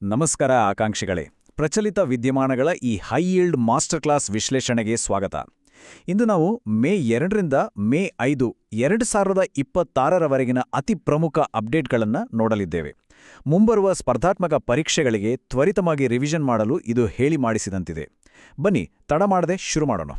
ನಮಸ್ಕಾರ ಆಕಾಂಕ್ಷಿಗಳೇ. ಪ್ರಚಲಿತ ವಿದ್ಯಮಾನಗಳ ಈ ಹೈ ಈಲ್ಡ್ ಮಾಸ್ಟರ್ ಕ್ಲಾಸ್ ವಿಶ್ಲೇಷಣೆಗೆ ಸ್ವಾಗತ. ಇಂದು ನಾವು ಮೇ 2ರಿಂದ ಮೇ 5, 2026ರವರೆಗಿನ ಅತಿ ಪ್ರಮುಖ ಅಪ್ಡೇಟ್ಗಳನ್ನು ನೋಡಲಿದ್ದೇವೆ. ಮುಂಬರುವ ಸ್ಪರ್ಧಾತ್ಮಕ ಪರೀಕ್ಷೆಗಳಿಗೆ ತ್ವರಿತವಾಗಿ ರಿವಿಷನ್ ಮಾಡಲು ಇದು ಹೇಳಿ ಮಾಡಿಸಿದಂತಿದೆ. ಬನ್ನಿ, ತಡ ಮಾಡದೆ ಶುರು ಮಾಡೋಣ.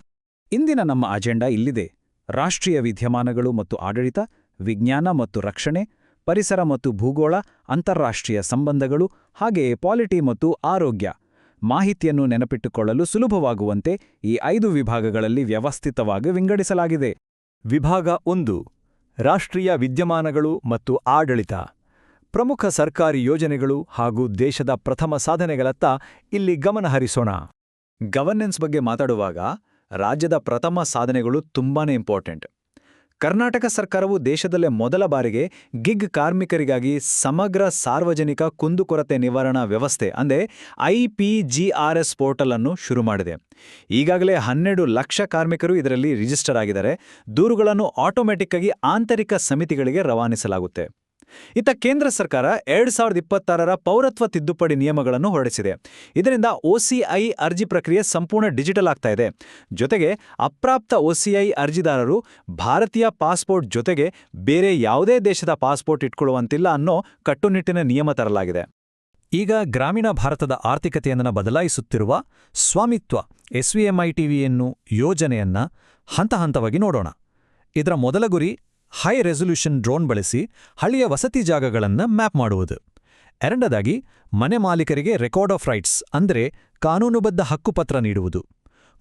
ಇಂದಿನ ನಮ್ಮ ಅಜೆಂಡಾ ಇಲ್ಲಿದೆ. ರಾಷ್ಟ್ರೀಯ ವಿದ್ಯಮಾನಗಳು ಮತ್ತು ಆಡಳಿತ, ವಿಜ್ಞಾನ ಮತ್ತು ರಕ್ಷಣೆ, ಪರಿಸರ ಮತ್ತು ಭೂಗೋಳ, ಅಂತಾರಾಷ್ಟ್ರೀಯ ಸಂಬಂಧಗಳು, ಹಾಗೆಯೇ ಪಾಲಿಟಿ ಮತ್ತು ಆರೋಗ್ಯ. ಮಾಹಿತಿಯನ್ನು ನೆನಪಿಟ್ಟುಕೊಳ್ಳಲು ಸುಲಭವಾಗುವಂತೆ ಈ 5 ವಿಭಾಗಗಳಲ್ಲಿ ವ್ಯವಸ್ಥಿತವಾಗಿ ವಿಂಗಡಿಸಲಾಗಿದೆ. ವಿಭಾಗ 1: ರಾಷ್ಟ್ರೀಯ ವಿದ್ಯಮಾನಗಳು ಮತ್ತು ಆಡಳಿತ. ಪ್ರಮುಖ ಸರ್ಕಾರಿ ಯೋಜನೆಗಳು ಹಾಗೂ ದೇಶದ ಪ್ರಥಮ ಸಾಧನೆಗಳತ್ತ ಇಲ್ಲಿ ಗಮನಹರಿಸೋಣ. ಗವರ್ನೆನ್ಸ್ ಬಗ್ಗೆ ಮಾತಾಡುವಾಗ ರಾಜ್ಯದ ಪ್ರಥಮ ಸಾಧನೆಗಳು ತುಂಬಾನೇ ಇಂಪಾರ್ಟೆಂಟ್. ಕರ್ನಾಟಕ ಸರ್ಕಾರವು ದೇಶದಲ್ಲೇ ಮೊದಲ ಬಾರಿಗೆ ಗಿಗ್ ಕಾರ್ಮಿಕರಿಗಾಗಿ ಸಮಗ್ರ ಸಾರ್ವಜನಿಕ ಕುಂದುಕೊರತೆ ನಿವಾರಣಾ ವ್ಯವಸ್ಥೆ ಅಂದರೆ IPGRS ಪೋರ್ಟಲ್ ಅನ್ನು ಶುರು ಮಾಡಿದೆ. ಈಗಾಗಲೇ 12 ಲಕ್ಷ ಕಾರ್ಮಿಕರು ಇದರಲ್ಲಿ ರಿಜಿಸ್ಟರ್ ಆಗಿದ್ದಾರೆ. ದೂರುಗಳನ್ನು ಆಟೋಮ್ಯಾಟಿಕ್ ಆಗಿ ಆಂತರಿಕ ಸಮಿತಿಗಳಿಗೆ ರವಾನಿಸಲಾಗುತ್ತೆ. ಇತ್ತ ಕೇಂದ್ರ ಸರ್ಕಾರ 2026ರ ಪೌರತ್ವ ತಿದ್ದುಪಡಿ ನಿಯಮಗಳನ್ನು ಹೊರಡಿಸಿದೆ. ಇದರಿಂದ OCI ಅರ್ಜಿ ಪ್ರಕ್ರಿಯೆ ಸಂಪೂರ್ಣ ಡಿಜಿಟಲ್ ಆಗ್ತಾ ಇದೆ. ಜೊತೆಗೆ ಅಪ್ರಾಪ್ತ OCI ಅರ್ಜಿದಾರರು ಭಾರತೀಯ ಪಾಸ್ಪೋರ್ಟ್ ಜೊತೆಗೆ ಬೇರೆ ಯಾವುದೇ ದೇಶದ ಪಾಸ್ಪೋರ್ಟ್ ಇಟ್ಕೊಳ್ಳುವಂತಿಲ್ಲ ಅನ್ನೋ ಕಟ್ಟುನಿಟ್ಟಿನ ನಿಯಮ ತರಲಾಗಿದೆ. ಈಗ ಗ್ರಾಮೀಣ ಭಾರತದ ಆರ್ಥಿಕತೆಯನ್ನು ಬದಲಾಯಿಸುತ್ತಿರುವ ಸ್ವಾಮಿತ್ವ SVMITVಯನ್ನು ಯೋಜನೆಯನ್ನ ಹಂತ ಹಂತವಾಗಿ ನೋಡೋಣ. ಇದರ ಮೊದಲ ಗುರಿ ಹೈ ರೆಸಲ್ಯೂಷನ್ ಡ್ರೋನ್ ಬಳಸಿ ಹಳ್ಳಿಯ ವಸತಿ ಜಾಗಗಳನ್ನು ಮ್ಯಾಪ್ ಮಾಡುವುದು. ಎರಡನೇದಾಗಿ ಮನೆ ಮಾಲೀಕರಿಗೆ ರೆಕಾರ್ಡ್ ಆಫ್ ರೈಟ್ಸ್ ಅಂದರೆ ಕಾನೂನುಬದ್ಧ ಹಕ್ಕುಪತ್ರ ನೀಡುವುದು.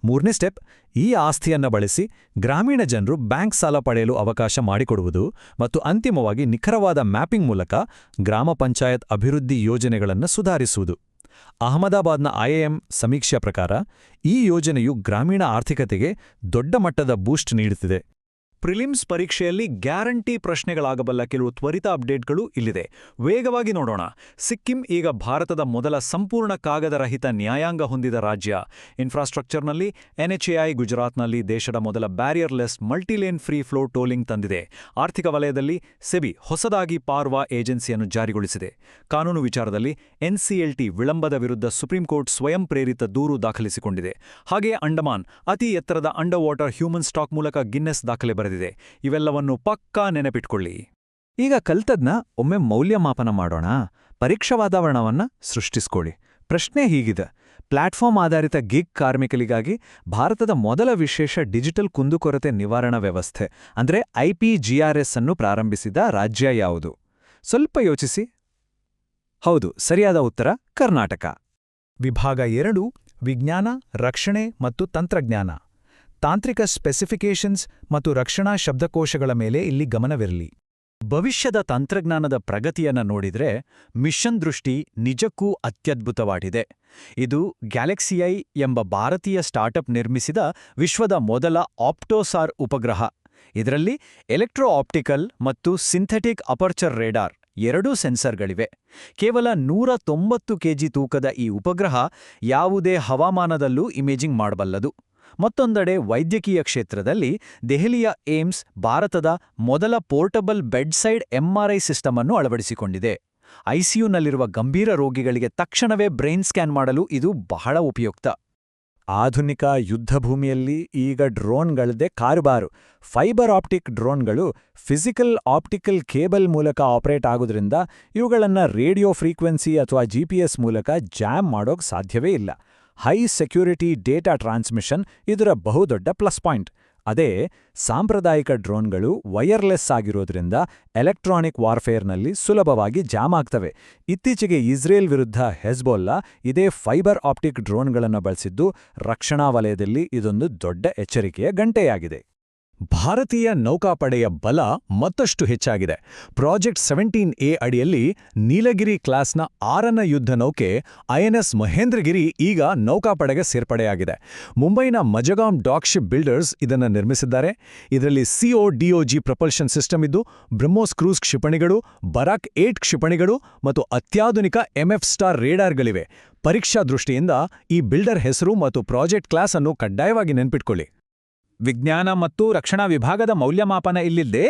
ಮೂರನೇ ಸ್ಟೆಪ್, ಈ ಆಸ್ತಿಯನ್ನು ಬಳಸಿ ಗ್ರಾಮೀಣ ಜನರು ಬ್ಯಾಂಕ್ ಸಾಲ ಪಡೆಯಲು ಅವಕಾಶ ಮಾಡಿಕೊಡುವುದು. ಮತ್ತು ಅಂತಿಮವಾಗಿ ನಿಖರವಾದ ಮ್ಯಾಪಿಂಗ್ ಮೂಲಕ ಗ್ರಾಮ ಪಂಚಾಯತ್ ಅಭಿವೃದ್ಧಿ ಯೋಜನೆಗಳನ್ನು ಸುಧಾರಿಸುವುದು. ಅಹಮದಾಬಾದ್ನ IIM ಸಮೀಕ್ಷೆಯ ಪ್ರಕಾರ ಈ ಯೋಜನೆಯು ಗ್ರಾಮೀಣ ಆರ್ಥಿಕತೆಗೆ ದೊಡ್ಡ ಮಟ್ಟದ ಬೂಸ್ಟ್ ನೀಡುತ್ತಿದೆ. ಪ್ರಿಲಿಮ್ಸ್ ಪರೀಕ್ಷೆಯಲ್ಲಿ ಗ್ಯಾರಂಟಿ ಪ್ರಶ್ನೆಗಳಾಗಬಲ್ಲ ಕೆಲವು ತ್ವರಿತ ಅಪ್ಡೇಟ್ಗಳು ಇಲ್ಲಿದೆ. ವೇಗವಾಗಿ ನೋಡೋಣ. ಸಿಕ್ಕಿಂ ಈಗ ಭಾರತದ ಮೊದಲ ಸಂಪೂರ್ಣ ಕಾಗದರಹಿತ ನ್ಯಾಯಾಂಗ ಹೊಂದಿದ ರಾಜ್ಯ. ಇನ್ಫ್ರಾಸ್ಟ್ರಕ್ಚರ್ನಲ್ಲಿ NHAI ಗುಜರಾತ್ನಲ್ಲಿ ದೇಶದ ಮೊದಲ ಬ್ಯಾರಿಯರ್ಲೆಸ್ ಮಲ್ಟಿಲೇನ್ ಫ್ರೀ ಫ್ಲೋ ಟೋಲಿಂಗ್ ತಂದಿದೆ. ಆರ್ಥಿಕ ವಲಯದಲ್ಲಿ ಸೆಬಿ ಹೊಸದಾಗಿ ಪಾರ್ವಾ ಏಜೆನ್ಸಿಯನ್ನು ಜಾರಿಗೊಳಿಸಿದೆ. ಕಾನೂನು ವಿಚಾರದಲ್ಲಿ NCLT ವಿಳಂಬದ ವಿರುದ್ಧ ಸುಪ್ರೀಂ ಕೋರ್ಟ್ ಸ್ವಯಂ ಪ್ರೇರಿತ ದೂರು ದಾಖಲಿಸಿಕೊಂಡಿದೆ. ಹಾಗೆಯೇ ಅಂಡಮಾನ್ ಅತಿ ಎತ್ತರದ ಅಂಡರ್ ವಾಟರ್ ಹ್ಯೂಮನ್ ಸ್ಟಾಕ್ ಮೂಲಕ ಗಿನ್ನೆಸ್ ದಾಖಲೆ ಬರೆದಿದೆ. ಇವೆಲ್ಲವನ್ನು ಪಕ್ಕಾ ನೆನಪಿಟ್ಕೊಳ್ಳಿ. ಈಗ ಕಲ್ತದ್ನ ಒಮ್ಮೆ ಮೌಲ್ಯಮಾಪನ ಮಾಡೋಣ. ಪರೀಕ್ಷಾ ವಾತಾವರಣವನ್ನ ಸೃಷ್ಟಿಸ್ಕೊಳ್ಳಿ. ಪ್ರಶ್ನೆ ಹೀಗಿದೆ: ಪ್ಲಾಟ್ಫಾರ್ಮ್ ಆಧಾರಿತ ಗಿಗ್ ಕಾರ್ಮಿಕರಿಗಾಗಿ ಭಾರತದ ಮೊದಲ ವಿಶೇಷ ಡಿಜಿಟಲ್ ಕುಂದುಕೊರತೆ ನಿವಾರಣಾ ವ್ಯವಸ್ಥೆ ಅಂದರೆ IPGRS ಅನ್ನು ಪ್ರಾರಂಭಿಸಿದ ರಾಜ್ಯ ಯಾವುದು? ಸ್ವಲ್ಪ ಯೋಚಿಸಿ. ಹೌದು, ಸರಿಯಾದ ಉತ್ತರ ಕರ್ನಾಟಕ. ವಿಭಾಗ 2: ವಿಜ್ಞಾನ, ರಕ್ಷಣೆ ಮತ್ತು ತಂತ್ರಜ್ಞಾನ. ತಾಂತ್ರಿಕ ಸ್ಪೆಸಿಫಿಕೇಷನ್ಸ್ ಮತ್ತು ರಕ್ಷಣಾ ಶಬ್ದಕೋಶಗಳ ಮೇಲೆ ಇಲ್ಲಿ ಗಮನವಿರಲಿ. ಭವಿಷ್ಯದ ತಂತ್ರಜ್ಞಾನದ ಪ್ರಗತಿಯನ್ನು ನೋಡಿದ್ರೆ ಮಿಷನ್ ದೃಷ್ಟಿ ನಿಜಕ್ಕೂ ಅತ್ಯದ್ಭುತವಾಗಿದೆ. ಇದು ಗ್ಯಾಲಕ್ಸಿಐ ಎಂಬ ಭಾರತೀಯ ಸ್ಟಾರ್ಟಪ್ ನಿರ್ಮಿಸಿದ ವಿಶ್ವದ ಮೊದಲ ಆಪ್ಟೋಸಾರ್ ಉಪಗ್ರಹ. ಇದರಲ್ಲಿ ಎಲೆಕ್ಟ್ರೋ ಆಪ್ಟಿಕಲ್ ಮತ್ತು ಸಿಂಥೆಟಿಕ್ ಅಪರ್ಚರ್ ರೇಡಾರ್ ಎರಡೂ ಸೆನ್ಸರ್ಗಳಿವೆ. ಕೇವಲ 190 kg ತೂಕದ ಈ ಉಪಗ್ರಹ ಯಾವುದೇ ಹವಾಮಾನದಲ್ಲೂ ಇಮೇಜಿಂಗ್ ಮಾಡಬಲ್ಲದು. ಮತ್ತೊಂದೆಡೆ ವೈದ್ಯಕೀಯ ಕ್ಷೇತ್ರದಲ್ಲಿ ದೆಹಲಿಯ ಏಮ್ಸ್ ಭಾರತದ ಮೊದಲ ಪೋರ್ಟಬಲ್ ಬೆಡ್ಸೈಡ್ MRI ಸಿಸ್ಟಮ್ ಅನ್ನು ಅಳವಡಿಸಿಕೊಂಡಿದೆ. ICUನಲ್ಲಿರುವ ಗಂಭೀರ ರೋಗಿಗಳಿಗೆ ತಕ್ಷಣವೇ ಬ್ರೈನ್ ಸ್ಕ್ಯಾನ್ ಮಾಡಲು ಇದು ಬಹಳ ಉಪಯುಕ್ತ. ಆಧುನಿಕ ಯುದ್ಧಭೂಮಿಯಲ್ಲಿ ಈಗ ಡ್ರೋನ್ಗಳದೇ ಕಾರುಬಾರು. ಫೈಬರ್ ಆಪ್ಟಿಕ್ ಡ್ರೋನ್ಗಳು ಫಿಸಿಕಲ್ ಆಪ್ಟಿಕಲ್ ಕೇಬಲ್ ಮೂಲಕ ಆಪರೇಟ್ ಆಗೋದ್ರಿಂದ ಇವುಗಳನ್ನು ರೇಡಿಯೋ ಫ್ರೀಕ್ವೆನ್ಸಿ ಅಥವಾ GPS ಮೂಲಕ ಜಾಮ್ ಮಾಡೋಕ್ ಸಾಧ್ಯವೇ ಇಲ್ಲ. ಹೈ ಸೆಕ್ಯೂರಿಟಿ ಡೇಟಾ ಟ್ರಾನ್ಸ್ಮಿಷನ್ ಇದರ ಬಹುದೊಡ್ಡ ಪ್ಲಸ್ ಪಾಯಿಂಟ್. ಅದೇ ಸಾಂಪ್ರದಾಯಿಕ ಡ್ರೋನ್ಗಳು ವೈರ್ಲೆಸ್ ಆಗಿರೋದ್ರಿಂದ ಎಲೆಕ್ಟ್ರಾನಿಕ್ ವಾರ್ಫೇರ್ನಲ್ಲಿ ಸುಲಭವಾಗಿ ಜಾಮ್ ಆಗ್ತವೆ. ಇತ್ತೀಚೆಗೆ ಇಸ್ರೇಲ್ ವಿರುದ್ಧ ಹೆಜ್ಬೊಲ್ಲಾ ಇದೇ ಫೈಬರ್ ಆಪ್ಟಿಕ್ ಡ್ರೋನ್ಗಳನ್ನು ಬಳಸಿದ್ದು ರಕ್ಷಣಾ ವಲಯದಲ್ಲಿ ಇದೊಂದು ದೊಡ್ಡ ಎಚ್ಚರಿಕೆಯ ಗಂಟೆಯಾಗಿದೆ. ಭಾರತೀಯ ನೌಕಾಪಡೆಯ ಬಲ ಮತ್ತಷ್ಟು ಹೆಚ್ಚಾಗಿದೆ. ಪ್ರಾಜೆಕ್ಟ್ 17A ಅಡಿಯಲ್ಲಿ ನೀಲಗಿರಿ ಕ್ಲಾಸ್ನ 6ನ ಯುದ್ಧ ನೌಕೆ INS ಮಹೇಂದ್ರಗಿರಿ ಈಗ ನೌಕಾಪಡೆಗೆ ಸೇರ್ಪಡೆಯಾಗಿದೆ. ಮುಂಬೈನ ಮಜಗಾಂ ಡಾಕ್ ಶಿಪ್ ಬಿಲ್ಡರ್ಸ್ ಇದನ್ನು ನಿರ್ಮಿಸಿದ್ದಾರೆ. ಇದರಲ್ಲಿ CODOG ಪ್ರಪಲ್ಷನ್ ಸಿಸ್ಟಮ್ ಇದ್ದು ಬ್ರಹ್ಮೋಸ್ ಕ್ರೂಸ್ ಕ್ಷಿಪಣಿಗಳು, ಬರಾಕ್ 8 ಕ್ಷಿಪಣಿಗಳು ಮತ್ತು ಅತ್ಯಾಧುನಿಕ MF ಸ್ಟಾರ್ ರೇಡಾರ್ಗಳಿವೆ. ಪರೀಕ್ಷಾ ದೃಷ್ಟಿಯಿಂದ ಈ ಬಿಲ್ಡರ್ ಹೆಸರು ಮತ್ತು ಪ್ರಾಜೆಕ್ಟ್ ಕ್ಲಾಸ್ ಅನ್ನು ಕಡ್ಡಾಯವಾಗಿ ನೆನ್ಪಿಟ್ಕೊಳ್ಳಿ. ವಿಜ್ಞಾನ ಮತ್ತು ರಕ್ಷಣಾ ವಿಭಾಗದ ಮೌಲ್ಯಮಾಪನ ಇಲ್ಲಿದೆ.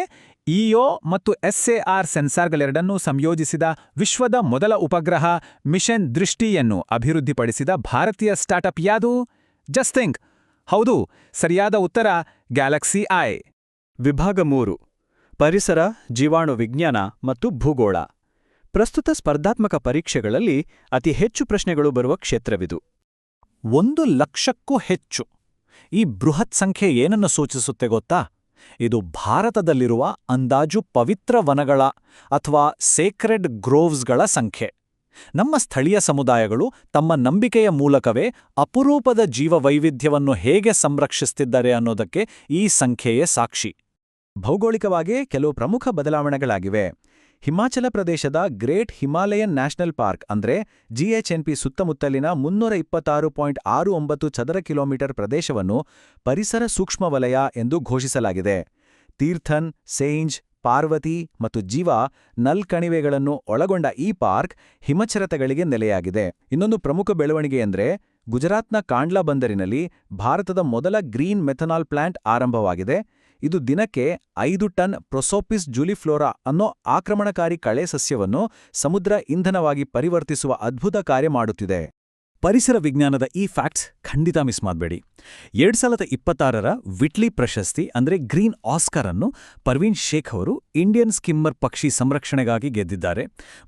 ಇಒ ಮತ್ತು ಎಸ್ಎಆರ್ ಸೆನ್ಸಾರ್ಗಳೆರಡನ್ನೂ ಸಂಯೋಜಿಸಿದ ವಿಶ್ವದ ಮೊದಲ ಉಪಗ್ರಹ ಮಿಷನ್ ದೃಷ್ಟಿಯನ್ನು ಅಭಿವೃದ್ಧಿಪಡಿಸಿದ ಭಾರತೀಯ ಸ್ಟಾರ್ಟ್ಅಪ್ ಯಾವುದು? Just think. ಹೌದು, ಸರಿಯಾದ ಉತ್ತರ ಗ್ಯಾಲಕ್ಸಿ ಐ. ವಿಭಾಗ 3 ಪರಿಸರ, ಜೀವಾಣು ವಿಜ್ಞಾನ ಮತ್ತು ಭೂಗೋಳ. ಪ್ರಸ್ತುತ ಸ್ಪರ್ಧಾತ್ಮಕ ಪರೀಕ್ಷೆಗಳಲ್ಲಿ ಅತಿ ಹೆಚ್ಚು ಪ್ರಶ್ನೆಗಳು ಬರುವ ಕ್ಷೇತ್ರವಿದು. 1,00,000ಕ್ಕೂ ಹೆಚ್ಚು. ಈ ಬೃಹತ್ ಸಂಖ್ಯೆ ಏನನ್ನು ಸೂಚಿಸುತ್ತೆ ಗೊತ್ತಾ? ಇದು ಭಾರತದಲ್ಲಿರುವ ಅಂದಾಜು ಪವಿತ್ರ ವನಗಳ ಅಥವಾ ಸೇಕ್ರೆಡ್ ಗ್ರೋವ್ಸ್ಗಳ ಸಂಖ್ಯೆ. ನಮ್ಮ ಸ್ಥಳೀಯ ಸಮುದಾಯಗಳು ತಮ್ಮ ನಂಬಿಕೆಯ ಮೂಲಕವೇ ಅಪರೂಪದ ಜೀವವೈವಿಧ್ಯವನ್ನು ಹೇಗೆ ಸಂರಕ್ಷಿಸುತ್ತಿದ್ದಾರೆ ಅನ್ನೋದಕ್ಕೆ ಈ ಸಂಖ್ಯೆಯೇ ಸಾಕ್ಷಿ. ಭೌಗೋಳಿಕವಾಗಿ ಕೆಲವು ಪ್ರಮುಖ ಬದಲಾವಣೆಗಳಾಗಿವೆ. ಹಿಮಾಚಲ ಪ್ರದೇಶದ ಗ್ರೇಟ್ ಹಿಮಾಲಯನ್ ನ್ಯಾಷನಲ್ ಪಾರ್ಕ್ ಅಂದ್ರೆ GHNP ಸುತ್ತಮುತ್ತಲಿನ 326.69 ಚದರ ಕಿಲೋಮೀಟರ್ ಪ್ರದೇಶವನ್ನು ಪರಿಸರ ಸೂಕ್ಷ್ಮ ವಲಯ ಎಂದು ಘೋಷಿಸಲಾಗಿದೆ. ತೀರ್ಥನ್, ಸೇಂಜ್, ಪಾರ್ವತಿ ಮತ್ತು ಜೀವಾ ನಲ್ ಕಣಿವೆಗಳನ್ನು ಒಳಗೊಂಡ ಈ ಪಾರ್ಕ್ ಹಿಮಚಿರತೆಗಳಿಗೆ ನೆಲೆಯಾಗಿದೆ. ಇನ್ನೊಂದು ಪ್ರಮುಖ ಬೆಳವಣಿಗೆ ಎಂದರೆ ಗುಜರಾತ್ನ ಕಾಂಡ್ಲಾ ಬಂದರಿನಲ್ಲಿ ಭಾರತದ ಮೊದಲ ಗ್ರೀನ್ ಮೆಥನಾಲ್ ಪ್ಲಾಂಟ್ ಆರಂಭವಾಗಿದೆ. ಇದು ದಿನಕ್ಕೆ 5 ಟನ್ ಪ್ರೊಸೋಪಿಸ್ ಜುಲಿಫ್ಲೋರಾ ಅನ್ನೋ ಆಕ್ರಮಣಕಾರಿ ಕಳೆ ಸಸ್ಯವನ್ನು ಸಮುದ್ರ ಇಂಧನವಾಗಿ ಪರಿವರ್ತಿಸುವ ಅದ್ಭುತ ಕಾರ್ಯ ಮಾಡುತ್ತಿದೆ. ಪರಿಸರ ವಿಜ್ಞಾನದ ಈ ಫ್ಯಾಕ್ಟ್ಸ್ ಖಂಡಿತ ಮಿಸ್ ಮಾಡಬೇಡಿ. 2026ರ ವಿಟ್ಲಿ ಪ್ರಶಸ್ತಿ ಅಂದ್ರೆ ಗ್ರೀನ್ ಆಸ್ಕರ್ ಅನ್ನು ಪರ್ವೀನ್ ಶೇಖ್ ಅವರು ಇಂಡಿಯನ್ ಸ್ಕಿಮ್ಮರ್ ಪಕ್ಷಿ ಸಂರಕ್ಷಣೆಗಾಗಿ ಗೆದ್ದಿದ್ದಾರೆ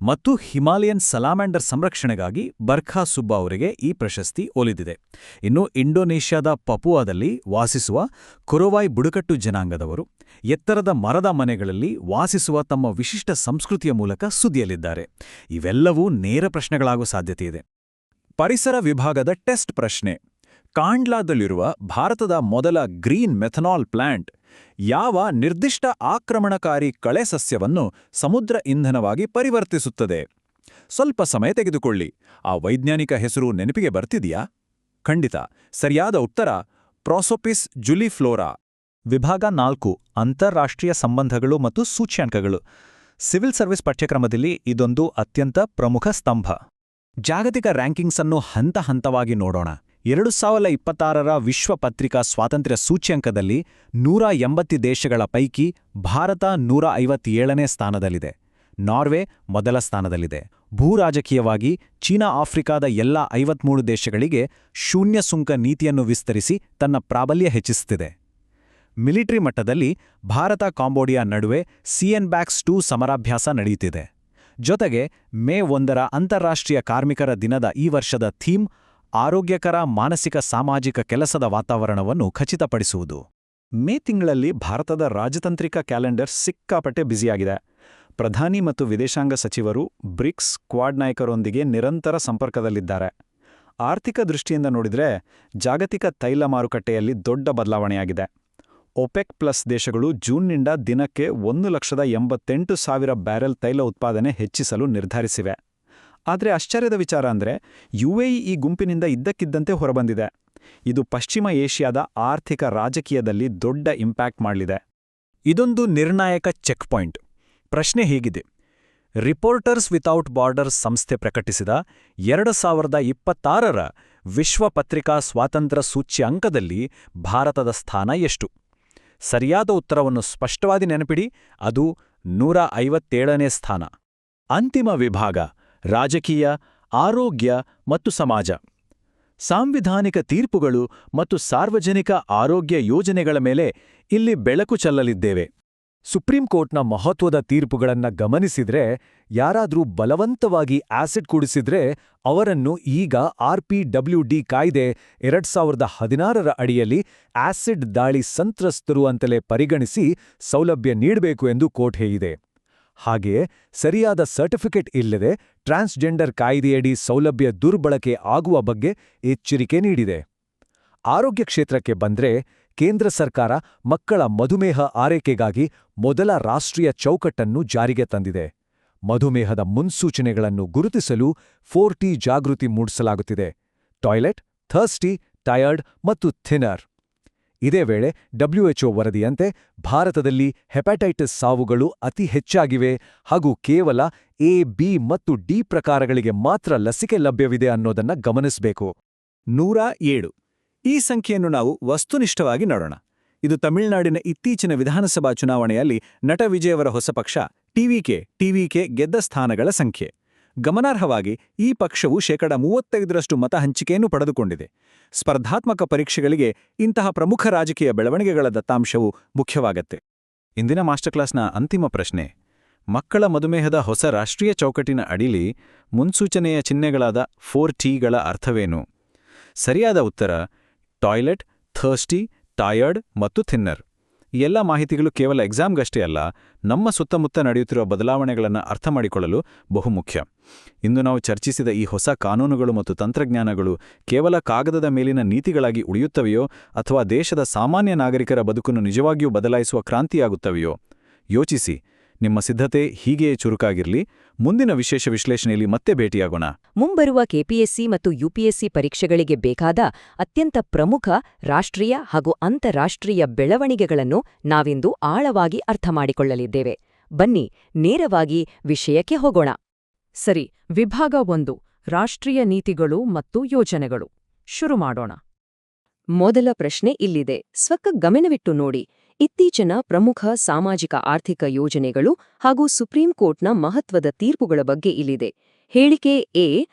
ಮತ್ತು ಹಿಮಾಲಯನ್ ಸಲಾಮ್ಯಾಂಡರ್ ಸಂರಕ್ಷಣೆಗಾಗಿ ಬರ್ಖಾ ಸುಬ್ಬಾ ಅವರಿಗೆ ಈ ಪ್ರಶಸ್ತಿ ಒಲಿದಿದೆ. ಇನ್ನು ಇಂಡೋನೇಷ್ಯಾದ ಪಪುವಾದಲ್ಲಿ ವಾಸಿಸುವ ಕೊರೊವಾಯ್ ಬುಡಕಟ್ಟು ಜನಾಂಗದವರು ಎತ್ತರದ ಮರದ ಮನೆಗಳಲ್ಲಿ ವಾಸಿಸುವ ತಮ್ಮ ವಿಶಿಷ್ಟ ಸಂಸ್ಕೃತಿಯ ಮೂಲಕ ಸುದ್ದಿಯಲ್ಲಿದ್ದಾರೆ. ಇವೆಲ್ಲವೂ ನೇರ ಪ್ರಶ್ನೆಗಳಾಗೋ ಸಾಧ್ಯತೆಯಿದೆ. ಪರಿಸರ ವಿಭಾಗದ ಟೆಸ್ಟ್ ಪ್ರಶ್ನೆ: ಕಾಂಡ್ಲಾದಲ್ಲಿರುವ ಭಾರತದ ಮೊದಲ ಗ್ರೀನ್ ಮೆಥನಾಲ್ ಪ್ಲಾಂಟ್ ಯಾವ ನಿರ್ದಿಷ್ಟ ಆಕ್ರಮಣಕಾರಿ ಕಳೆ ಸಸ್ಯವನ್ನು ಸಮುದ್ರ ಇಂಧನವಾಗಿ ಪರಿವರ್ತಿಸುತ್ತದೆ? ಸ್ವಲ್ಪ ಸಮಯ ತೆಗೆದುಕೊಳ್ಳಿ. ಆ ವೈಜ್ಞಾನಿಕ ಹೆಸರು ನೆನಪಿಗೆ ಬರ್ತಿದೆಯಾ? ಖಂಡಿತ. ಸರಿಯಾದ ಉತ್ತರ ಪ್ರೊಸೋಪಿಸ್ ಜುಲಿಫ್ಲೋರಾ. ವಿಭಾಗ 4 ಅಂತಾರಾಷ್ಟ್ರೀಯ ಸಂಬಂಧಗಳು ಮತ್ತು ಸೂಚ್ಯಂಕಗಳು. ಸಿವಿಲ್ ಸರ್ವಿಸ್ ಪಠ್ಯಕ್ರಮದಲ್ಲಿ ಇದೊಂದು ಅತ್ಯಂತ ಪ್ರಮುಖ ಸ್ತಂಭ. ಜಾಗತಿಕ ರ್ಯಾಂಕಿಂಗ್ಸ್ ಅನ್ನು ಹಂತ ಹಂತವಾಗಿ ನೋಡೋಣ. 2026ರ ವಿಶ್ವ ಪತ್ರಿಕಾ ಸ್ವಾತಂತ್ರ್ಯ ಸೂಚ್ಯಂಕದಲ್ಲಿ 180 ದೇಶಗಳ ಪೈಕಿ ಭಾರತ 157ನೇ ಸ್ಥಾನದಲ್ಲಿದೆ. ನಾರ್ವೆ ಮೊದಲ ಸ್ಥಾನದಲ್ಲಿದೆ. ಭೂರಾಜಕೀಯವಾಗಿ ಚೀನಾ ಆಫ್ರಿಕಾದ ಎಲ್ಲಾ 53 ದೇಶಗಳಿಗೆ ಶೂನ್ಯ ಸುಂಕ ನೀತಿಯನ್ನು ವಿಸ್ತರಿಸಿ ತನ್ನ ಪ್ರಾಬಲ್ಯ ಹೆಚ್ಚಿಸುತ್ತಿದೆ. ಮಿಲಿಟರಿ ಮಟ್ಟದಲ್ಲಿ ಭಾರತ ಕಾಂಬೋಡಿಯಾ ನಡುವೆ ಸಿಎನ್ಬ್ಯಾಕ್ಸ್ 2 ಸಮರಾಭ್ಯಾಸ ನಡೆಯುತ್ತಿದೆ. ಜೊತೆಗೆ ಮೇ 1ರ ಅಂತಾರಾಷ್ಟ್ರೀಯ ಕಾರ್ಮಿಕರ ದಿನದ ಈ ವರ್ಷದ ಥೀಮ್ ಆರೋಗ್ಯಕರ ಮಾನಸಿಕ ಸಾಮಾಜಿಕ ಕೆಲಸದ ವಾತಾವರಣವನ್ನು ಖಚಿತಪಡಿಸುವುದು. ಮೇ ತಿಂಗಳಲ್ಲಿ ಭಾರತದ ರಾಜತಾಂತ್ರಿಕ ಕ್ಯಾಲೆಂಡರ್ ಸಿಕ್ಕಾಪಟ್ಟೆ ಬ್ಯುಸಿಯಾಗಿದೆ. ಪ್ರಧಾನಿ ಮತ್ತು ವಿದೇಶಾಂಗ ಸಚಿವರು ಬ್ರಿಕ್ಸ್ ಕ್ವಾಡ್ ನಾಯಕರೊಂದಿಗೆ ನಿರಂತರ ಸಂಪರ್ಕದಲ್ಲಿದ್ದಾರೆ. ಆರ್ಥಿಕ ದೃಷ್ಟಿಯಿಂದ ನೋಡಿದ್ರೆ ಜಾಗತಿಕ ತೈಲ ಮಾರುಕಟ್ಟೆಯಲ್ಲಿ ದೊಡ್ಡ ಬದಲಾವಣೆಯಾಗಿದೆ. ಒಪೆಕ್ ಪ್ಲಸ್ ದೇಶಗಳು ಜೂನ್ನಿಂದ ದಿನಕ್ಕೆ 1,88,000 ಬ್ಯಾರೆಲ್ ತೈಲ ಉತ್ಪಾದನೆ ಹೆಚ್ಚಿಸಲು ನಿರ್ಧರಿಸಿವೆ. ಆದರೆ ಆಶ್ಚರ್ಯದ ವಿಚಾರ ಅಂದರೆ UAE ಈ ಗುಂಪಿನಿಂದ ಇದ್ದಕ್ಕಿದ್ದಂತೆ ಹೊರಬಂದಿದೆ. ಇದು ಪಶ್ಚಿಮ ಏಷ್ಯಾದ ಆರ್ಥಿಕ ರಾಜಕೀಯದಲ್ಲಿ ದೊಡ್ಡ ಇಂಪ್ಯಾಕ್ಟ್ ಮಾಡಲಿದೆ. ಇದೊಂದು ನಿರ್ಣಾಯಕ ಚೆಕ್ ಪಾಯಿಂಟ್. ಪ್ರಶ್ನೆ ಹೀಗಿದೆ: ರಿಪೋರ್ಟರ್ಸ್ ವಿತೌಟ್ ಬಾರ್ಡರ್ಸ್ ಸಂಸ್ಥೆ ಪ್ರಕಟಿಸಿದ 2026ರ ವಿಶ್ವ ಪತ್ರಿಕಾ ಸ್ವಾತಂತ್ರ್ಯ ಸೂಚ್ಯಂಕದಲ್ಲಿ ಭಾರತದ ಸ್ಥಾನ ಎಷ್ಟು? ಸರಿಯಾದ ಉತ್ತರವನ್ನು ಸ್ಪಷ್ಟವಾಗಿ ನೆನಪಿಡಿ, ಅದು 157ನೇ ಸ್ಥಾನ. ಅಂತಿಮ ವಿಭಾಗ: ರಾಜಕೀಯ, ಆರೋಗ್ಯ ಮತ್ತು ಸಮಾಜ. ಸಾಂವಿಧಾನಿಕ ತೀರ್ಪುಗಳು ಮತ್ತು ಸಾರ್ವಜನಿಕ ಆರೋಗ್ಯ ಯೋಜನೆಗಳ ಮೇಲೆ ಇಲ್ಲಿ ಬೆಳಕು ಚೆಲ್ಲಲಿದ್ದೇವೆ. ಸುಪ್ರೀಂ ಕೋರ್ಟ್ನ ಮಹತ್ವದ ತೀರ್ಪುಗಳನ್ನ ಗಮನಿಸಿದ್ರೆ, ಯಾರಾದ್ರೂ ಬಲವಂತವಾಗಿ ಆಸಿಡ್ ಕುಡಿಸಿದ್ರೆ ಅವರನ್ನು ಈಗ RPWD ಕಾಯ್ದೆ 2016ರ ಅಡಿಯಲ್ಲಿ ಆಸಿಡ್ ದಾಳಿ ಸಂತ್ರಸ್ತರು ಅಂತಲೇ ಪರಿಗಣಿಸಿ ಸೌಲಭ್ಯ ನೀಡಬೇಕು ಎಂದು ಕೋರ್ಟ್ ಹೇಳಿದೆ. ಹಾಗೆಯೇ ಸರಿಯಾದ ಸರ್ಟಿಫಿಕೇಟ್ ಇಲ್ಲದೆ ಟ್ರಾನ್ಸ್ಜೆಂಡರ್ ಕಾಯ್ದೆಯಡಿ ಸೌಲಭ್ಯ ದುರ್ಬಳಕೆ ಆಗುವ ಬಗ್ಗೆ ಎಚ್ಚರಿಕೆ ನೀಡಿದೆ. ಆರೋಗ್ಯ ಕ್ಷೇತ್ರಕ್ಕೆ ಬಂದ್ರೆ, ಕೇಂದ್ರ ಸರ್ಕಾರ ಮಕ್ಕಳ ಮಧುಮೇಹ ಆರೈಕೆಗಾಗಿ ಮೊದಲ ರಾಷ್ಟ್ರೀಯ ಚೌಕಟ್ಟನ್ನು ಜಾರಿಗೆ ತಂದಿದೆ. ಮಧುಮೇಹದ ಮುನ್ಸೂಚನೆಗಳನ್ನು ಗುರುತಿಸಲು 4T ಜಾಗೃತಿ ಮೂಡಿಸಲಾಗುತ್ತಿದೆ: ಟಾಯ್ಲೆಟ್, ಥರ್ಸ್ಟಿ, ಟಯರ್ಡ್ ಮತ್ತು ಥಿನ್ನರ್. ಇದೇ ವೇಳೆ WHO ವರದಿಯಂತೆ ಭಾರತದಲ್ಲಿ ಹೆಪಟೈಟಿಸ್ ಸಾವುಗಳು ಅತಿ ಹೆಚ್ಚಾಗಿವೆ ಹಾಗೂ ಕೇವಲ A, B ಮತ್ತು D ಪ್ರಕಾರಗಳಿಗೆ ಮಾತ್ರ ಲಸಿಕೆ ಲಭ್ಯವಿದೆ ಅನ್ನೋದನ್ನ ಗಮನಿಸಬೇಕು. 107. ಈ ಸಂಖ್ಯೆಯನ್ನು ನಾವು ವಸ್ತುನಿಷ್ಠವಾಗಿ ನೋಡೋಣ. ಇದು ತಮಿಳುನಾಡಿನ ಇತ್ತೀಚಿನ ವಿಧಾನಸಭಾ ಚುನಾವಣೆಯಲ್ಲಿ ನಟ ವಿಜಯವರ ಹೊಸ ಪಕ್ಷ ಟಿವಿಕೆ ಗೆದ್ದ ಸ್ಥಾನಗಳ ಸಂಖ್ಯೆ. ಗಮನಾರ್ಹವಾಗಿ ಈ ಪಕ್ಷವು 35% ಮತ ಹಂಚಿಕೆಯನ್ನು ಪಡೆದುಕೊಂಡಿದೆ. ಸ್ಪರ್ಧಾತ್ಮಕ ಪರೀಕ್ಷೆಗಳಿಗೆ ಇಂತಹ ಪ್ರಮುಖ ರಾಜಕೀಯ ಬೆಳವಣಿಗೆಗಳ ದತ್ತಾಂಶವು ಮುಖ್ಯವಾಗತ್ತೆ. ಇಂದಿನ ಮಾಸ್ಟರ್ ಕ್ಲಾಸ್ನ ಅಂತಿಮ ಪ್ರಶ್ನೆ: ಮಕ್ಕಳ ಮಧುಮೇಹದ ಹೊಸ ರಾಷ್ಟ್ರೀಯ ಚೌಕಟ್ಟಿನ ಅಡಿಲಿ ಮುನ್ಸೂಚನೆಯ ಚಿಹ್ನೆಗಳಾದ 4Tಗಳ ಅರ್ಥವೇನು? ಸರಿಯಾದ ಉತ್ತರ ಟಾಯ್ಲೆಟ್, ಥರ್ಸ್ಟಿ, ಟಯರ್ಡ್ ಮತ್ತು ಥಿನ್ನರ್. ಈ ಎಲ್ಲ ಮಾಹಿತಿಗಳು ಕೇವಲ ಎಕ್ಸಾಮ್ಗಷ್ಟೇ ಅಲ್ಲ, ನಮ್ಮ ಸುತ್ತಮುತ್ತ ನಡೆಯುತ್ತಿರುವ ಬದಲಾವಣೆಗಳನ್ನು ಅರ್ಥ ಮಾಡಿಕೊಳ್ಳಲು ಬಹುಮುಖ್ಯ. ಇಂದು ನಾವು ಚರ್ಚಿಸಿದ ಈ ಹೊಸ ಕಾನೂನುಗಳು ಮತ್ತು ತಂತ್ರಜ್ಞಾನಗಳು ಕೇವಲ ಕಾಗದದ ಮೇಲಿನ ನೀತಿಗಳಾಗಿ ಉಳಿಯುತ್ತವೆಯೋ ಅಥವಾ ದೇಶದ ಸಾಮಾನ್ಯ ನಾಗರಿಕರ ಬದುಕನ್ನು ನಿಜವಾಗಿಯೂ ಬದಲಾಯಿಸುವ ಕ್ರಾಂತಿಯಾಗುತ್ತವೆಯೋ? ಯೋಚಿಸಿ. ನಿಮ್ಮ ಸಿದ್ಧತೆ ಹೀಗೆಯೇ ಚುರುಕಾಗಿರಲಿ. ಮುಂದಿನ ವಿಶೇಷ ವಿಶ್ಲೇಷಣೆಯಲ್ಲಿ ಮತ್ತೆ ಭೇಟಿಯಾಗೋಣ. ಮುಂಬರುವ ಕೆಪಿಎಸ್ಸಿ ಮತ್ತು ಯುಪಿಎಸ್ಸಿ ಪರೀಕ್ಷೆಗಳಿಗೆ ಬೇಕಾದ ಅತ್ಯಂತ ಪ್ರಮುಖ ರಾಷ್ಟ್ರೀಯ ಹಾಗೂ ಅಂತಾರಾಷ್ಟ್ರೀಯ ಬೆಳವಣಿಗೆಗಳನ್ನು ನಾವಿಂದು ಆಳವಾಗಿ ಅರ್ಥಮಾಡಿಕೊಳ್ಳಲಿದ್ದೇವೆ. ಬನ್ನಿ ನೇರವಾಗಿ ವಿಷಯಕ್ಕೆ ಹೋಗೋಣ. ಸರಿ, ವಿಭಾಗ 1: ರಾಷ್ಟ್ರೀಯ ನೀತಿಗಳು ಮತ್ತು ಯೋಜನೆಗಳು. ಶುರು ಮಾಡೋಣ. ಮೊದಲ ಪ್ರಶ್ನೆ ಇಲ್ಲಿದೆ, ಸ್ವಕ್ಕ ಗಮನವಿಟ್ಟು ನೋಡಿ. ಇತ್ತೀಚಿನ ಪ್ರಮುಖ ಸಾಮಾಜಿಕ ಆರ್ಥಿಕ ಯೋಜನೆಗಳು ಹಾಗೂ ಸುಪ್ರೀಂ ಕೋರ್ಟ್ನ ಮಹತ್ವದ ತೀರ್ಪುಗಳ ಬಗ್ಗೆ ಇಲ್ಲಿದೆ. ಹೇಳಿಕೆ ಎ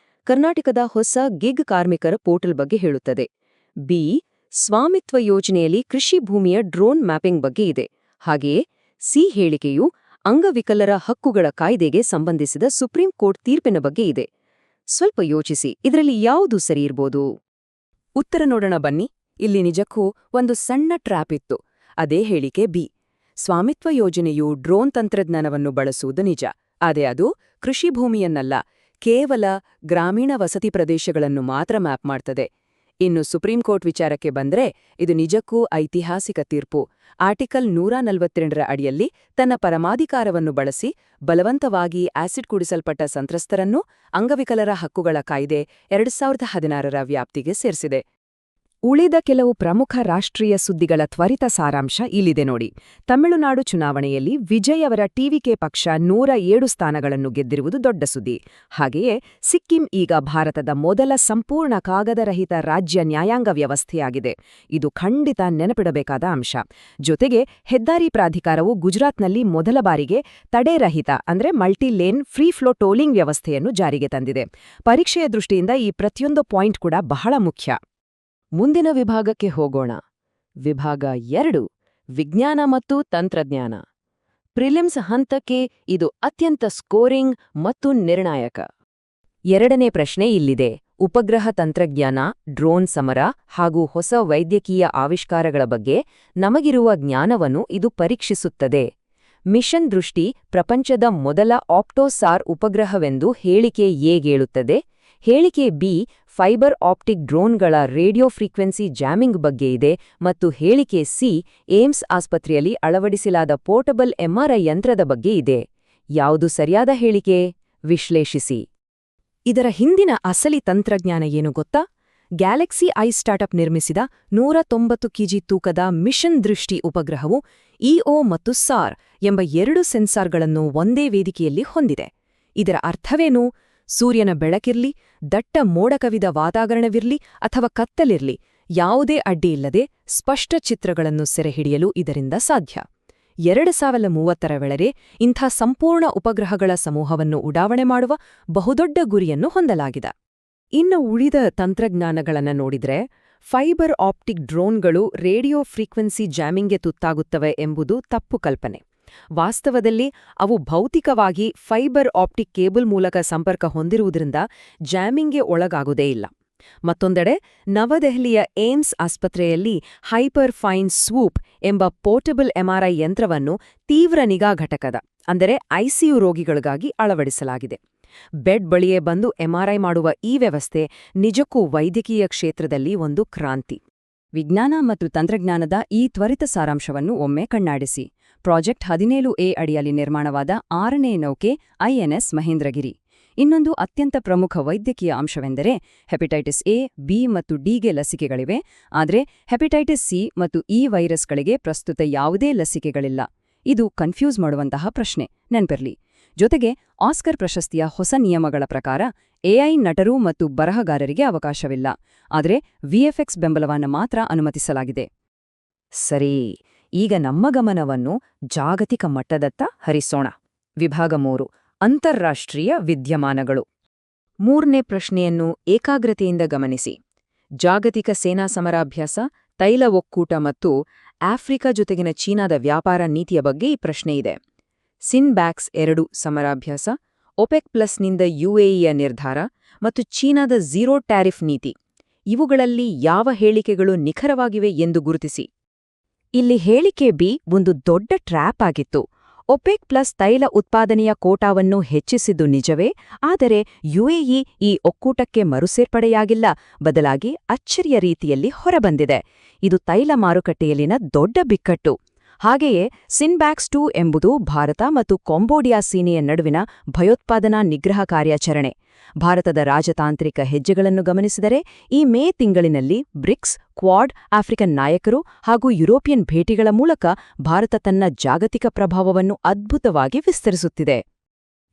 ಕರ್ನಾಟಕದ ಹೊಸ ಗಿಗ್ ಕಾರ್ಮಿಕರ ಪೋರ್ಟಲ್ ಬಗ್ಗೆ ಹೇಳುತ್ತದೆ. ಬಿ ಸ್ವಾಮಿತ್ವ ಯೋಜನೆಯಲ್ಲಿ ಕೃಷಿ ಭೂಮಿಯ ಡ್ರೋನ್ ಮ್ಯಾಪಿಂಗ್ ಬಗ್ಗೆ ಇದೆ. ಹಾಗೆಯೇ ಸಿ ಹೇಳಿಕೆಯು ಅಂಗವಿಕಲರ ಹಕ್ಕುಗಳ ಕಾಯ್ದೆಗೆ ಸಂಬಂಧಿಸಿದ ಸುಪ್ರೀಂ ಕೋರ್ಟ್ ತೀರ್ಪಿನ ಬಗ್ಗೆ ಇದೆ. ಸ್ವಲ್ಪ ಯೋಚಿಸಿ, ಇದರಲ್ಲಿ ಯಾವುದು ಸರಿ ಇರ್ಬೋದು? ಉತ್ತರ ನೋಡೋಣ ಬನ್ನಿ. ಇಲ್ಲಿ ನಿಜಕ್ಕೂ ಒಂದು ಸಣ್ಣ ಟ್ರ್ಯಾಪ್ ಇತ್ತು. ಅದೇ ಹೇಳಿಕೆ ಬಿ. ಸ್ವಾಮಿತ್ವ ಯೋಜನೆಯು ಡ್ರೋನ್ ತಂತ್ರಜ್ಞಾನವನ್ನು ಬಳಸುವುದು ನಿಜ, ಆದರೆ ಅದು ಕೃಷಿ ಭೂಮಿಯನ್ನಲ್ಲ, ಕೇವಲ ಗ್ರಾಮೀಣ ವಸತಿ ಪ್ರದೇಶಗಳನ್ನು ಮಾತ್ರ ಮ್ಯಾಪ್ ಮಾಡ್ತದೆ. ಇನ್ನು ಸುಪ್ರೀಂ ಕೋರ್ಟ್ ವಿಚಾರಕ್ಕೆ ಬಂದ್ರೆ ಇದು ನಿಜಕ್ಕೂ ಐತಿಹಾಸಿಕ ತೀರ್ಪು. ಆರ್ಟಿಕಲ್ 142ರ ಅಡಿಯಲ್ಲಿ ತನ್ನ ಪರಮಾಧಿಕಾರವನ್ನು ಬಳಸಿ ಬಲವಂತವಾಗಿ ಆಸಿಡ್ ಕುಡಿಸಲ್ಪಟ್ಟ ಸಂತ್ರಸ್ತರನ್ನು ಅಂಗವಿಕಲರ ಹಕ್ಕುಗಳ ಕಾಯ್ದೆ 2016ರ ವ್ಯಾಪ್ತಿಗೆ ಸೇರಿಸಿದೆ. ಉಳಿದ ಕೆಲವು ಪ್ರಮುಖ ರಾಷ್ಟ್ರೀಯ ಸುದ್ದಿಗಳ ತ್ವರಿತ ಸಾರಾಂಶ ಇಲ್ಲಿದೆ ನೋಡಿ. ತಮಿಳುನಾಡು ಚುನಾವಣೆಯಲ್ಲಿ ವಿಜಯ್ ಅವರ ಟಿವಿಕೆ ಪಕ್ಷ 107 ಸ್ಥಾನಗಳನ್ನು ಗೆದ್ದಿರುವುದು ದೊಡ್ಡ ಸುದ್ದಿ. ಹಾಗೆಯೇ ಸಿಕ್ಕಿಂ ಈಗ ಭಾರತದ ಮೊದಲ ಸಂಪೂರ್ಣ ಕಾಗದರಹಿತ ರಾಜ್ಯ ನ್ಯಾಯಾಂಗ ವ್ಯವಸ್ಥೆಯಾಗಿದೆ. ಇದು ಖಂಡಿತ ನೆನಪಿಡಬೇಕಾದ ಅಂಶ. ಜೊತೆಗೆ ಹೆದ್ದಾರಿ ಪ್ರಾಧಿಕಾರವು ಗುಜರಾತ್ನಲ್ಲಿ ಮೊದಲ ಬಾರಿಗೆ ತಡೆರಹಿತ ಅಂದ್ರೆ multi lane free flow tolling ವ್ಯವಸ್ಥೆಯನ್ನು ಜಾರಿಗೆ ತಂದಿದೆ. ಪರೀಕ್ಷೆಯ ದೃಷ್ಟಿಯಿಂದ ಈ ಪ್ರತಿಯೊಂದು ಪಾಯಿಂಟ್ ಕೂಡ ಬಹಳ ಮುಖ್ಯ. ಮುಂದಿನ ವಿಭಾಗಕ್ಕೆ ಹೋಗೋಣ. ವಿಭಾಗ 2: ವಿಜ್ಞಾನ ಮತ್ತು ತಂತ್ರಜ್ಞಾನ. ಪ್ರಿಲಿಮ್ಸ್ ಹಂತಕ್ಕೆ ಇದು ಅತ್ಯಂತ ಸ್ಕೋರಿಂಗ್ ಮತ್ತು ನಿರ್ಣಾಯಕ. ಎರಡನೇ ಪ್ರಶ್ನೆ ಇಲ್ಲಿದೆ. ಉಪಗ್ರಹ ತಂತ್ರಜ್ಞಾನ, ಡ್ರೋನ್ ಸಮರ ಹಾಗೂ ಹೊಸ ವೈದ್ಯಕೀಯ ಆವಿಷ್ಕಾರಗಳ ಬಗ್ಗೆ ನಮಗಿರುವ ಜ್ಞಾನವನ್ನು ಇದು ಪರೀಕ್ಷಿಸುತ್ತದೆ. ಮಿಷನ್ ದೃಷ್ಟಿ ಪ್ರಪಂಚದ ಮೊದಲ ಆಪ್ಟೋಸಾರ್ ಉಪಗ್ರಹವೆಂದು ಹೇಳಿಕೆ ಹೇಳುತ್ತದೆ. ಹೇಳಿಕೆ ಬಿ ಫೈಬರ್ ಆಪ್ಟಿಕ್ ಡ್ರೋನ್ಗಳ ರೇಡಿಯೋ ಫ್ರೀಕ್ವೆನ್ಸಿ ಜಾಮಿಂಗ್ ಬಗ್ಗೆ ಇದೆ ಮತ್ತು ಹೇಳಿಕೆ ಸಿ ಏಮ್ಸ್ ಆಸ್ಪತ್ರೆಯಲ್ಲಿ ಅಳವಡಿಸಲಾದ ಪೋರ್ಟಬಲ್ ಎಂಆರ್ಐ ಯಂತ್ರದ ಬಗ್ಗೆ ಇದೆ. ಯಾವುದು ಸರಿಯಾದ ಹೇಳಿಕೆ? ವಿಶ್ಲೇಷಿಸಿ. ಇದರ ಹಿಂದಿನ ಅಸಲಿ ತಂತ್ರಜ್ಞಾನ ಏನು ಗೊತ್ತಾ? ಗ್ಯಾಲಕ್ಸಿ ಐ ಸ್ಟಾರ್ಟಪ್ ನಿರ್ಮಿಸಿದ 190 ಕೆಜಿ ತೂಕದ ಮಿಷನ್ ದೃಷ್ಟಿ ಉಪಗ್ರಹವು ಇಒ ಮತ್ತು ಸಾರ್ ಎಂಬ 2 ಸೆನ್ಸಾರ್ಗಳನ್ನು ಒಂದೇ ವೇದಿಕೆಯಲ್ಲಿ ಹೊಂದಿದೆ. ಇದರ ಅರ್ಥವೇನು? ಸೂರ್ಯನ ಬೆಳಕಿರ್ಲಿ, ದಟ್ಟ ಮೋಡ ಕವಿದ ವಾತಾವರಣವಿರ್ಲಿ ಅಥವಾ ಕತ್ತಲಿರ್ಲಿ, ಯಾವುದೇ ಅಡ್ಡಿಯಿಲ್ಲದೆ ಸ್ಪಷ್ಟ ಚಿತ್ರಗಳನ್ನು ಸೆರೆಹಿಡಿಯಲು ಇದರಿಂದ ಸಾಧ್ಯ. 2030ರ ವೇಳೆಗೆ ಇಂಥ ಸಂಪೂರ್ಣ ಉಪಗ್ರಹಗಳ ಸಮೂಹವನ್ನು ಉಡಾವಣೆ ಮಾಡುವ ಬಹುದೊಡ್ಡ ಗುರಿಯನ್ನು ಹೊಂದಲಾಗಿದೆ. ಇನ್ನು ಉಳಿದ ತಂತ್ರಜ್ಞಾನಗಳನ್ನು ನೋಡಿದ್ರೆ, ಫೈಬರ್ ಆಪ್ಟಿಕ್ ಡ್ರೋನ್ಗಳು ರೇಡಿಯೋ ಫ್ರೀಕ್ವೆನ್ಸಿ ಜಾಮಿಂಗ್ಗೆ ತುತ್ತಾಗುತ್ತವೆ ಎಂಬುದು ತಪ್ಪು ಕಲ್ಪನೆ. ವಾಸ್ತವದಲ್ಲಿ ಅವು ಭೌತಿಕವಾಗಿ ಫೈಬರ್ ಆಪ್ಟಿಕ್ ಕೇಬಲ್ ಮೂಲಕ ಸಂಪರ್ಕ ಹೊಂದಿರುವುದರಿಂದ ಜಾಮಿಂಗ್ಗೆ ಒಳಗಾಗುವುದೇ ಇಲ್ಲ. ಮತ್ತೊಂದೆಡೆ ನವದೆಹಲಿಯ ಏಮ್ಸ್ ಆಸ್ಪತ್ರೆಯಲ್ಲಿ ಹೈಪರ್ ಫೈನ್ ಸ್ವೂಪ್ ಎಂಬ ಪೋರ್ಟಬಲ್ ಎಂಆರ್ಐ ಯಂತ್ರವನ್ನು ತೀವ್ರ ನಿಗಾ ಘಟಕದ ಅಂದರೆ ಐಸಿಯು ರೋಗಿಗಳಿಗಾಗಿ ಅಳವಡಿಸಲಾಗಿದೆ. ಬೆಡ್ ಬಳಿಯೇ ಬಂದು ಎಂಆರ್ಐ ಮಾಡುವ ಈ ವ್ಯವಸ್ಥೆ ನಿಜಕ್ಕೂ ವೈದ್ಯಕೀಯ ಕ್ಷೇತ್ರದಲ್ಲಿ ಒಂದು ಕ್ರಾಂತಿ. ವಿಜ್ಞಾನ ಮತ್ತು ತಂತ್ರಜ್ಞಾನದ ಈ ತ್ವರಿತ ಸಾರಾಂಶವನ್ನು ಒಮ್ಮೆ ಕಣ್ಣಾಡಿಸಿ. ಪ್ರಾಜೆಕ್ಟ್ 17A ಅಡಿಯಲ್ಲಿ ನಿರ್ಮಾಣವಾದ 6ನೇ ನೌಕೆ ಐಎನ್ಎಸ್ ಮಹೇಂದ್ರಗಿರಿ. ಇನ್ನೊಂದು ಅತ್ಯಂತ ಪ್ರಮುಖ ವೈದ್ಯಕೀಯ ಅಂಶವೆಂದರೆ ಹೆಪಟೈಟಿಸ್ ಎ, ಬಿ ಮತ್ತು ಡಿಗೆ ಲಸಿಕೆಗಳಿವೆ, ಆದರೆ ಹೆಪಟೈಟಿಸ್ ಸಿ ಮತ್ತು ಇ ವೈರಸ್ಗಳಿಗೆ ಪ್ರಸ್ತುತ ಯಾವುದೇ ಲಸಿಕೆಗಳಿಲ್ಲ. ಇದು ಕನ್ಫ್ಯೂಸ್ ಮಾಡುವಂತಹ ಪ್ರಶ್ನೆ, ನೆನ್ಪಿರ್ಲಿ. ಜೊತೆಗೆ ಆಸ್ಕರ್ ಪ್ರಶಸ್ತಿಯ ಹೊಸ ನಿಯಮಗಳ ಪ್ರಕಾರ ಎಐ ನಟರು ಮತ್ತು ಬರಹಗಾರರಿಗೆ ಅವಕಾಶವಿಲ್ಲ, ಆದರೆ ವಿಎಫ್ಎಕ್ಸ್ ಬೆಂಬಲವನ್ನು ಮಾತ್ರ ಅನುಮತಿಸಲಾಗಿದೆ. ಸರಿ, ಈಗ ನಮ್ಮ ಗಮನವನ್ನು ಜಾಗತಿಕ ಮಟ್ಟದತ್ತ ಹರಿಸೋಣ. ವಿಭಾಗ 3 ಅಂತಾರಾಷ್ಟ್ರೀಯ ವಿದ್ಯಮಾನಗಳು. 3ನೇ ಪ್ರಶ್ನೆಯನ್ನು ಏಕಾಗ್ರತೆಯಿಂದ ಗಮನಿಸಿ. ಜಾಗತಿಕ ಸೇನಾ ಸಮರಾಭ್ಯಾಸ, ತೈಲ ಒಕ್ಕೂಟ ಮತ್ತು ಆಫ್ರಿಕಾ ಜೊತೆಗಿನ ಚೀನಾದ ವ್ಯಾಪಾರ ನೀತಿಯ ಬಗ್ಗೆ ಈ ಪ್ರಶ್ನೆ ಇದೆ. ಸಿನ್ಬ್ಯಾಕ್ಸ್ 2 ಸಮರಾಭ್ಯಾಸ, ಒಪೆಕ್ ಪ್ಲಸ್ನಿಂದ ಯುಎಇಯ ನಿರ್ಧಾರ ಮತ್ತು ಚೀನಾದ ಝೀರೋ ಟ್ಯಾರಿಫ್ ನೀತಿ, ಇವುಗಳಲ್ಲಿ ಯಾವ ಹೇಳಿಕೆಗಳು ನಿಖರವಾಗಿವೆ ಎಂದು ಗುರುತಿಸಿ. ಇಲ್ಲಿ ಹೇಳಿಕೆ ಬಿ ಒಂದು ದೊಡ್ಡ ಟ್ರ್ಯಾಪ್ ಆಗಿತ್ತು. ಒಪೆಕ್ ಪ್ಲಸ್ ತೈಲ ಉತ್ಪಾದನೆಯ ಕೋಟಾವನ್ನು ಹೆಚ್ಚಿಸಿದ್ದು ನಿಜವೇ, ಆದರೆ ಯುಎಇ ಈ ಒಕ್ಕೂಟಕ್ಕೆ ಮರುಸೇರ್ಪಡೆಯಾಗಿಲ್ಲ, ಬದಲಾಗಿ ಅಚ್ಚರಿಯ ರೀತಿಯಲ್ಲಿ ಹೊರಬಂದಿದೆ. ಇದು ತೈಲ ಮಾರುಕಟ್ಟೆಯಲ್ಲಿನ ದೊಡ್ಡ ಬಿಕ್ಕಟ್ಟು. ಹಾಗೆಯೇ ಸಿನ್ಬ್ಯಾಕ್ಸ್ 2 ಎಂಬುದು ಭಾರತ ಮತ್ತು ಕಾಂಬೋಡಿಯಾ ಸೇನೆಯ ನಡುವಿನ ಭಯೋತ್ಪಾದನಾ ನಿಗ್ರಹ ಕಾರ್ಯಾಚರಣೆ. ಭಾರತದ ರಾಜತಾಂತ್ರಿಕ ಹೆಜ್ಜೆಗಳನ್ನು ಗಮನಿಸಿದರೆ ಈ ಮೇ ತಿಂಗಳಿನಲ್ಲಿ ಬ್ರಿಕ್ಸ್, ಕ್ವಾಡ್, ಆಫ್ರಿಕನ್ ನಾಯಕರು ಹಾಗೂ ಯುರೋಪಿಯನ್ ಭೇಟಿಗಳ ಮೂಲಕ ಭಾರತ ತನ್ನ ಜಾಗತಿಕ ಪ್ರಭಾವವನ್ನು ಅದ್ಭುತವಾಗಿ ವಿಸ್ತರಿಸುತ್ತಿದೆ.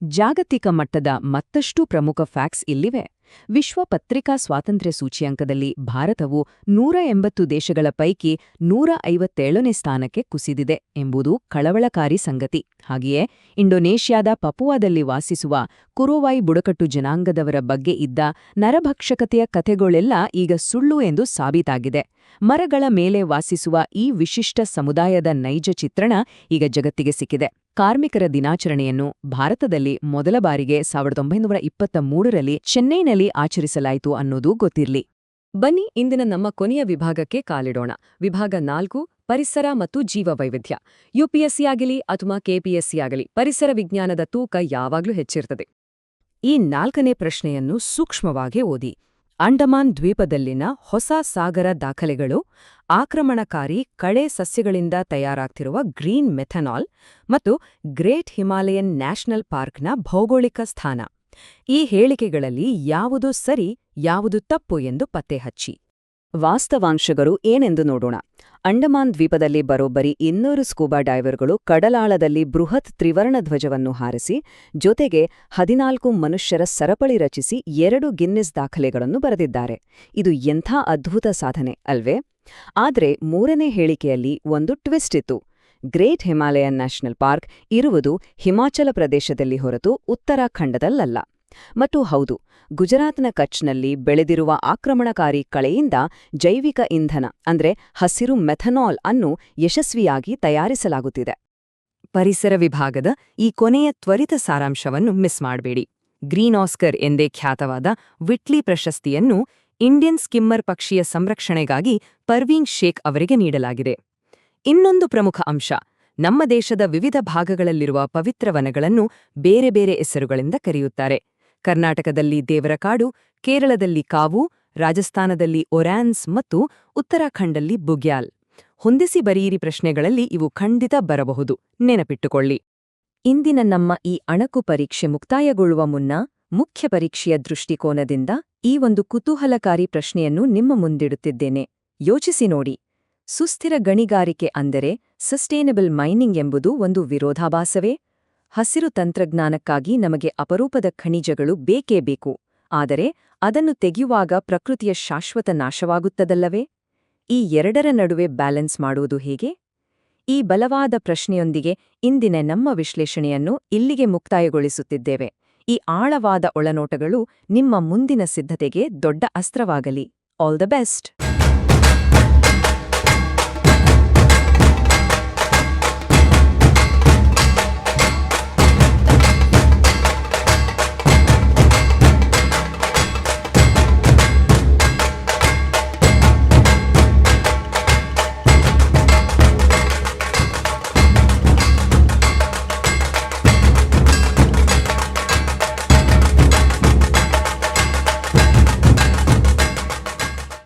ಜಾಗತಿಕ ಮಟ್ಟದ ಮತ್ತಷ್ಟು ಪ್ರಮುಖ ಫ್ಯಾಕ್ಟ್ಸ್ ಇಲ್ಲಿವೆ. ವಿಶ್ವ ಪತ್ರಿಕಾ ಸ್ವಾತಂತ್ರ್ಯ ಸೂಚ್ಯಂಕದಲ್ಲಿ ಭಾರತವು 180 ದೇಶಗಳ ಪೈಕಿ 157ನೇ ಸ್ಥಾನಕ್ಕೆ ಕುಸಿದಿದೆ ಎಂಬುದು ಕಳವಳಕಾರಿ ಸಂಗತಿ. ಹಾಗೆಯೇ ಇಂಡೋನೇಷ್ಯಾದ ಪಪುವಾದಲ್ಲಿ ವಾಸಿಸುವ ಕುರೋವಾಯಿ ಬುಡಕಟ್ಟು ಜನಾಂಗದವರ ಬಗ್ಗೆ ಇದ್ದ ನರಭಕ್ಷಕತೆಯ ಕಥೆಗಳೆಲ್ಲ ಈಗ ಸುಳ್ಳು ಎಂದು ಸಾಬೀತಾಗಿದೆ. ಮರಗಳ ಮೇಲೆ ವಾಸಿಸುವ ಈ ವಿಶಿಷ್ಟ ಸಮುದಾಯದ ನೈಜ ಚಿತ್ರಣ ಈಗ ಜಗತ್ತಿಗೆ ಸಿಕ್ಕಿದೆ. ಕಾರ್ಮಿಕರ ದಿನಾಚರಣೆಯನ್ನು ಭಾರತದಲ್ಲಿ ಮೊದಲ ಬಾರಿಗೆ 1923ರಲ್ಲಿ ಚೆನ್ನೈನಲ್ಲಿ ಆಚರಿಸಲಾಯಿತು ಅನ್ನೋದು ಗೊತ್ತಿರ್ಲಿ. ಬನ್ನಿ ಇಂದಿನ ನಮ್ಮ ಕೊನೆಯ ವಿಭಾಗಕ್ಕೆ ಕಾಲಿಡೋಣ. ವಿಭಾಗ 4 ಪರಿಸರ ಮತ್ತು ಜೀವವೈವಿಧ್ಯ. ಯುಪಿಎಸ್ಸಿ ಆಗಲಿ ಅಥವಾ ಕೆಪಿಎಸ್ಸಿ ಆಗಲಿ, ಪರಿಸರ ವಿಜ್ಞಾನದ ತೂಕ ಯಾವಾಗ್ಲೂ ಹೆಚ್ಚಿರ್ತದೆ. ಈ 4ನೇ ಪ್ರಶ್ನೆಯನ್ನು ಸೂಕ್ಷ್ಮವಾಗಿ ಓದಿ. ಅಂಡಮಾನ್ ದ್ವೀಪದಲ್ಲಿನ ಹೊಸ ಸಾಗರ ದಾಖಲೆಗಳು, ಆಕ್ರಮಣಕಾರಿ ಕಳೆ ಸಸ್ಯಗಳಿಂದ ತಯಾರಾಗ್ತಿರುವ ಗ್ರೀನ್ ಮೆಥನಾಲ್ ಮತ್ತು ಗ್ರೇಟ್ ಹಿಮಾಲಯನ್ ನ್ಯಾಷನಲ್ ಪಾರ್ಕ್ನ ಭೌಗೋಳಿಕ ಸ್ಥಾನ. ಈ ಹೇಳಿಕೆಗಳಲ್ಲಿ ಯಾವುದು ಸರಿ, ಯಾವುದು ತಪ್ಪು ಎಂದು ಪತ್ತೆಹಚ್ಚಿ. ವಾಸ್ತವಾಂಶಗಳು ಏನೆಂದು ನೋಡೋಣ. ಅಂಡಮಾನ್ ದ್ವೀಪದಲ್ಲಿ ಬರೋಬ್ಬರಿ 200 ಸ್ಕೂಬಾ ಡೈವರ್ಗಳು ಕಡಲಾಳದಲ್ಲಿ ಬೃಹತ್ ತ್ರಿವರ್ಣ ಧ್ವಜವನ್ನು ಹಾರಿಸಿ, ಜೊತೆಗೆ 14 ಮನುಷ್ಯರ ಸರಪಳಿ ರಚಿಸಿ 2 ಗಿನ್ನೆಸ್ ದಾಖಲೆಗಳನ್ನು ಬರೆದಿದ್ದಾರೆ. ಇದು ಎಂಥ ಅದ್ಭುತ ಸಾಧನೆ ಅಲ್ವೇ? ಆದ್ರೆ 3ನೇ ಹೇಳಿಕೆಯಲ್ಲಿ ಒಂದು ಟ್ವಿಸ್ಟ್ ಇತ್ತು. ಗ್ರೇಟ್ ಹಿಮಾಲಯನ್ ನ್ಯಾಷನಲ್ ಪಾರ್ಕ್ ಇರುವುದು ಹಿಮಾಚಲ ಪ್ರದೇಶದಲ್ಲಿ ಹೊರತು ಉತ್ತರಾಖಂಡದಲ್ಲಲ್ಲ. ಮತ್ತು ಹೌದು, ಗುಜರಾತ್ನ ಕಚ್ನಲ್ಲಿ ಬೆಳೆದಿರುವ ಆಕ್ರಮಣಕಾರಿ ಕಳೆಯಿಂದ ಜೈವಿಕ ಇಂಧನ ಅಂದ್ರೆ ಹಸಿರು ಮೆಥನಾಲ್ ಅನ್ನು ಯಶಸ್ವಿಯಾಗಿ ತಯಾರಿಸಲಾಗುತ್ತಿದೆ. ಪರಿಸರ ವಿಭಾಗದ ಈ ಕೊನೆಯ ತ್ವರಿತ ಸಾರಾಂಶವನ್ನು ಮಿಸ್ ಮಾಡಬೇಡಿ. ಗ್ರೀನ್ ಆಸ್ಕರ್ ಎಂದೇ ಖ್ಯಾತವಾದ ವಿಟ್ಲಿ ಪ್ರಶಸ್ತಿಯನ್ನು ಇಂಡಿಯನ್ ಸ್ಕಿಮ್ಮರ್ ಪಕ್ಷಿಯ ಸಂರಕ್ಷಣೆಗಾಗಿ ಪರ್ವೀನ್ ಶೇಖ್ ಅವರಿಗೆ ನೀಡಲಾಗಿದೆ. ಇನ್ನೊಂದು ಪ್ರಮುಖ ಅಂಶ, ನಮ್ಮ ದೇಶದ ವಿವಿಧ ಭಾಗಗಳಲ್ಲಿರುವ ಪವಿತ್ರ ವನಗಳನ್ನು ಬೇರೆ ಬೇರೆ ಹೆಸರುಗಳಿಂದ ಕರೆಯುತ್ತಾರೆ. ಕರ್ನಾಟಕದಲ್ಲಿ ದೇವರಕಾಡು, ಕೇರಳದಲ್ಲಿ ಕಾವು, ರಾಜಸ್ಥಾನದಲ್ಲಿ ಒರ್ಯಾನ್ಸ್ ಮತ್ತು ಉತ್ತರಾಖಂಡಲ್ಲಿ ಬುಗ್ಯಾಲ್. ಹೊಂದಿಸಿ ಬರೆಯಿರಿ ಪ್ರಶ್ನೆಗಳಲ್ಲಿ ಇವು ಖಂಡಿತ ಬರಬಹುದು, ನೆನಪಿಟ್ಟುಕೊಳ್ಳಿ. ಇಂದಿನ ನಮ್ಮ ಈ ಅಣಕು ಪರೀಕ್ಷೆ ಮುಕ್ತಾಯಗೊಳ್ಳುವ ಮುನ್ನ ಮುಖ್ಯ ಪರೀಕ್ಷೆಯ ದೃಷ್ಟಿಕೋನದಿಂದ ಈ ಒಂದು ಕುತೂಹಲಕಾರಿ ಪ್ರಶ್ನೆಯನ್ನು ನಿಮ್ಮ ಮುಂದಿಡುತ್ತಿದ್ದೇನೆ. ಯೋಚಿಸಿ ನೋಡಿ. ಸುಸ್ಥಿರ ಗಣಿಗಾರಿಕೆ ಅಂದರೆ ಸಸ್ಟೇನಬಲ್ ಮೈನಿಂಗ್ ಎಂಬುದು ಒಂದು ವಿರೋಧಾಭಾಸವೇ? ಹಸಿರು ತಂತ್ರಜ್ಞಾನಕ್ಕಾಗಿ ನಮಗೆ ಅಪರೂಪದ ಖನಿಜಗಳು ಬೇಕೇ ಬೇಕು, ಆದರೆ ಅದನ್ನು ತೆಗೆಯುವಾಗ ಪ್ರಕೃತಿಯ ಶಾಶ್ವತ ನಾಶವಾಗುತ್ತದಲ್ಲವೇ? ಈ ಎರಡರ ನಡುವೆ ಬ್ಯಾಲೆನ್ಸ್ ಮಾಡುವುದು ಹೇಗೆ? ಈ ಬಲವಾದ ಪ್ರಶ್ನೆಯೊಂದಿಗೆ ಇಂದಿನ ನಮ್ಮ ವಿಶ್ಲೇಷಣೆಯನ್ನು ಇಲ್ಲಿಗೆ ಮುಕ್ತಾಯಗೊಳಿಸುತ್ತಿದ್ದೇವೆ. ಈ ಆಳವಾದ ಒಳನೋಟಗಳು ನಿಮ್ಮ ಮುಂದಿನ ಸಿದ್ಧತೆಗೆ ದೊಡ್ಡ ಅಸ್ತ್ರವಾಗಲಿ. All the best.